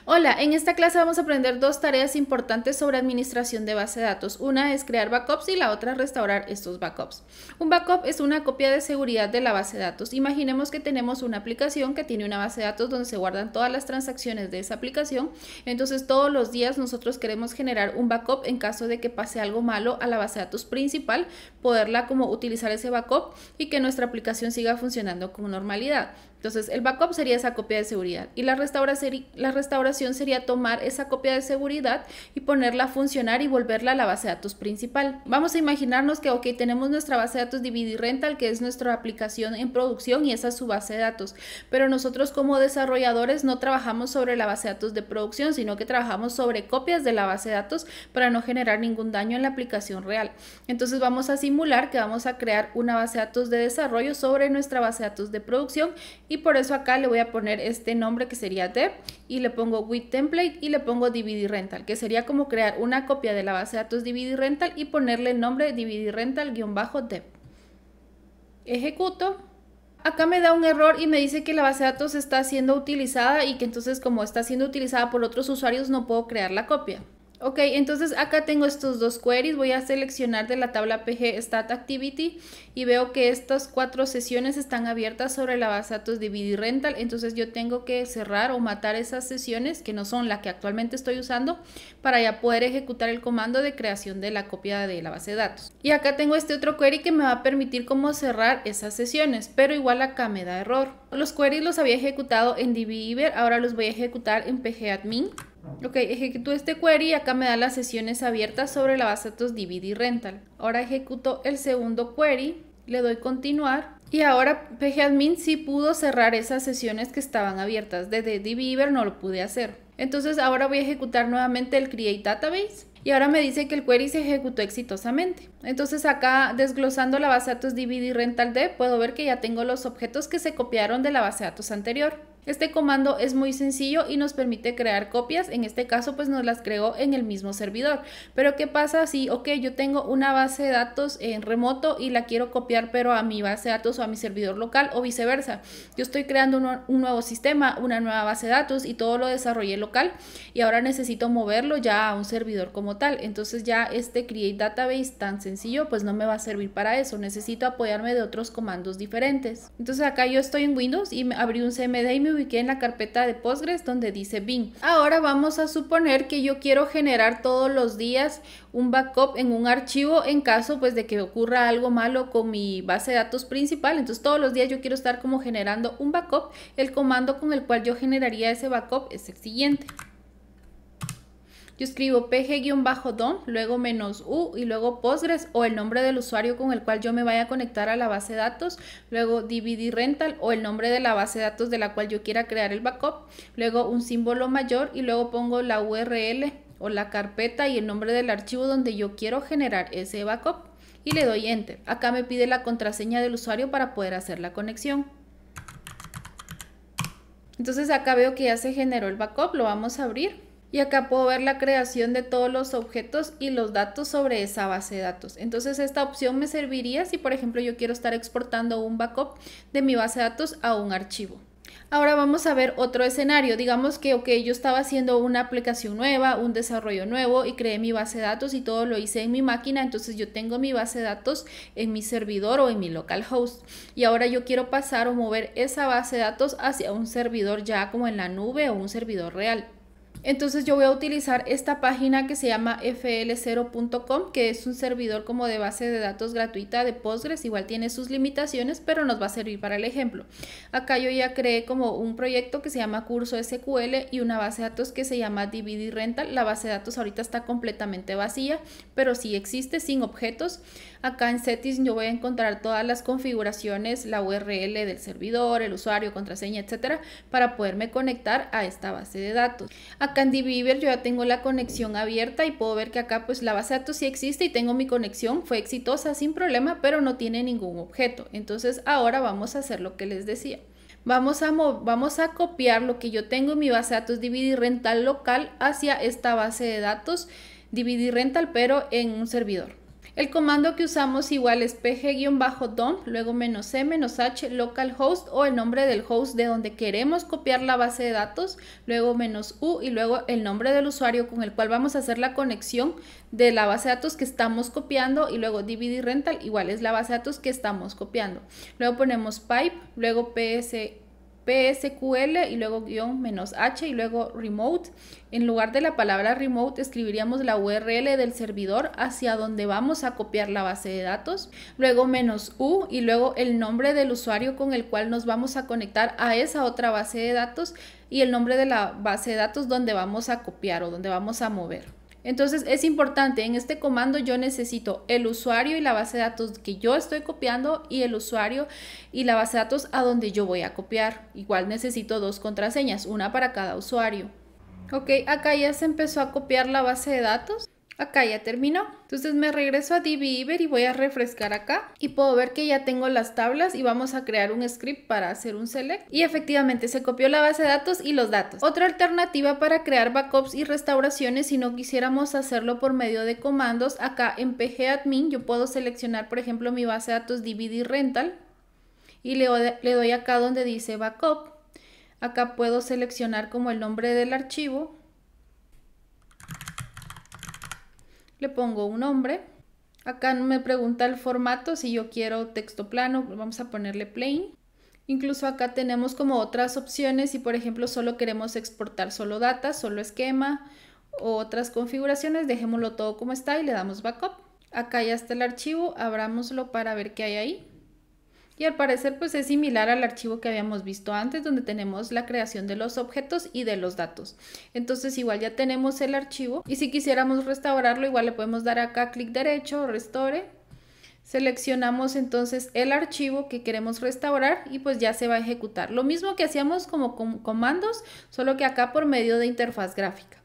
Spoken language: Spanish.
Hola, en esta clase vamos a aprender dos tareas importantes sobre administración de base de datos. Una es crear backups y la otra restaurar estos backups. Un backup es una copia de seguridad de la base de datos. Imaginemos que tenemos una aplicación que tiene una base de datos donde se guardan todas las transacciones de esa aplicación. Entonces todos los días nosotros queremos generar un backup en caso de que pase algo malo a la base de datos principal, poderla como utilizar ese backup y que nuestra aplicación siga funcionando con normalidad. Entonces el backup sería esa copia de seguridad y la restauración sería tomar esa copia de seguridad y ponerla a funcionar y volverla a la base de datos principal. Vamos a imaginarnos que tenemos nuestra base de datos DVD Rental, que es nuestra aplicación en producción y esa es su base de datos, pero nosotros como desarrolladores no trabajamos sobre la base de datos de producción, sino que trabajamos sobre copias de la base de datos para no generar ningún daño en la aplicación real. Entonces vamos a simular que vamos a crear una base de datos de desarrollo sobre nuestra base de datos de producción y por eso acá le voy a poner este nombre que sería dev y le pongo with template y le pongo DVD Rental, que sería como crear una copia de la base de datos DVD Rental y ponerle el nombre DVD Rental-dev. Ejecuto. Acá me da un error y me dice que la base de datos está siendo utilizada y que entonces como está siendo utilizada por otros usuarios no puedo crear la copia. Ok, entonces acá tengo estos dos queries, voy a seleccionar de la tabla PG Stat Activity y veo que estas 4 sesiones están abiertas sobre la base de datos de DVD Rental, entonces yo tengo que cerrar o matar esas sesiones que no son la que actualmente estoy usando para ya poder ejecutar el comando de creación de la copia de la base de datos. Y acá tengo este otro query que me va a permitir cómo cerrar esas sesiones, pero igual acá me da error. Los queries los había ejecutado en dbeaver, ahora los voy a ejecutar en pgadmin. Ok, ejecuto este query y acá me da las sesiones abiertas sobre la base de datos DVD Rental. Ahora ejecuto el segundo query, le doy continuar y ahora pgadmin sí pudo cerrar esas sesiones que estaban abiertas. Desde dbeaver no lo pude hacer. Entonces ahora voy a ejecutar nuevamente el create database y ahora me dice que el query se ejecutó exitosamente. Entonces acá desglosando la base de datos DVD Rental dev puedo ver que ya tengo los objetos que se copiaron de la base de datos anterior. Este comando es muy sencillo y nos permite crear copias, en este caso pues nos las creó en el mismo servidor. Pero ¿qué pasa si, yo tengo una base de datos en remoto y la quiero copiar pero a mi base de datos o a mi servidor local o viceversa? Yo estoy creando un nuevo sistema, una nueva base de datos y todo lo desarrollé local y ahora necesito moverlo ya a un servidor como tal. Entonces ya este create database tan sencillo pues no me va a servir para eso, necesito apoyarme de otros comandos diferentes. Entonces acá yo estoy en Windows y me abrí un CMD y me ubiqué en la carpeta de Postgres donde dice bin. Ahora vamos a suponer que yo quiero generar todos los días un backup en un archivo en caso pues de que ocurra algo malo con mi base de datos principal. Entonces todos los días yo quiero estar como generando un backup. El comando con el cual yo generaría ese backup es el siguiente. Yo escribo pg-dom, luego -u y luego Postgres o el nombre del usuario con el cual yo me vaya a conectar a la base de datos, luego DVD Rental o el nombre de la base de datos de la cual yo quiera crear el backup, luego un símbolo mayor y luego pongo la URL o la carpeta y el nombre del archivo donde yo quiero generar ese backup y le doy Enter. Acá me pide la contraseña del usuario para poder hacer la conexión. Entonces acá veo que ya se generó el backup, lo vamos a abrir. Y acá puedo ver la creación de todos los objetos y los datos sobre esa base de datos. Entonces esta opción me serviría si por ejemplo yo quiero estar exportando un backup de mi base de datos a un archivo. Ahora vamos a ver otro escenario. Digamos que yo estaba haciendo una aplicación nueva, un desarrollo nuevo y creé mi base de datos y todo lo hice en mi máquina. Entonces yo tengo mi base de datos en mi servidor o en mi localhost. Y ahora yo quiero pasar o mover esa base de datos hacia un servidor ya como en la nube o un servidor real. Entonces yo voy a utilizar esta página que se llama fl0.com, que es un servidor como de base de datos gratuita de Postgres, igual tiene sus limitaciones, pero nos va a servir para el ejemplo. Acá yo ya creé como un proyecto que se llama curso SQL y una base de datos que se llama DVD Rental. La base de datos ahorita está completamente vacía, pero sí existe sin objetos. Acá en Settings yo voy a encontrar todas las configuraciones, la URL del servidor, el usuario, contraseña, etcétera, para poderme conectar a esta base de datos. Acá en dbeaver yo ya tengo la conexión abierta y puedo ver que acá pues la base de datos sí existe y tengo mi conexión, fue exitosa sin problema, pero no tiene ningún objeto. Entonces ahora vamos a hacer lo que les decía. Vamos a copiar lo que yo tengo en mi base de datos DVD Rental local hacia esta base de datos DVD Rental, pero en un servidor. El comando que usamos igual es pg-dump, luego -c, -h, localhost o el nombre del host de donde queremos copiar la base de datos, luego -u y luego el nombre del usuario con el cual vamos a hacer la conexión de la base de datos que estamos copiando y luego DVD rental igual es la base de datos que estamos copiando. Luego ponemos pipe, luego PSQL y luego -h y luego remote. En lugar de la palabra remote escribiríamos la URL del servidor hacia donde vamos a copiar la base de datos. Luego -u y luego el nombre del usuario con el cual nos vamos a conectar a esa otra base de datos y el nombre de la base de datos donde vamos a copiar o donde vamos a mover. Entonces es importante, en este comando yo necesito el usuario y la base de datos que yo estoy copiando y el usuario y la base de datos a donde yo voy a copiar. Igual necesito dos contraseñas, una para cada usuario. Ok, acá ya se empezó a copiar la base de datos. Acá ya terminó. Entonces me regreso a dbeaver y voy a refrescar acá y puedo ver que ya tengo las tablas y vamos a crear un script para hacer un select y efectivamente se copió la base de datos y los datos. Otra alternativa para crear backups y restauraciones si no quisiéramos hacerlo por medio de comandos, acá en pgadmin yo puedo seleccionar por ejemplo mi base de datos DVD rental y le doy acá donde dice backup. Acá puedo seleccionar como el nombre del archivo. Le pongo un nombre. Acá me pregunta el formato, si yo quiero texto plano, vamos a ponerle plain. Incluso acá tenemos como otras opciones si por ejemplo solo queremos exportar solo data, solo esquema o otras configuraciones, dejémoslo todo como está y le damos backup. Acá ya está el archivo, abrámoslo para ver qué hay ahí. Y al parecer pues es similar al archivo que habíamos visto antes donde tenemos la creación de los objetos y de los datos. Entonces igual ya tenemos el archivo y si quisiéramos restaurarlo igual le podemos dar acá clic derecho, restore. Seleccionamos entonces el archivo que queremos restaurar y pues ya se va a ejecutar. Lo mismo que hacíamos como con comandos, solo que acá por medio de interfaz gráfica.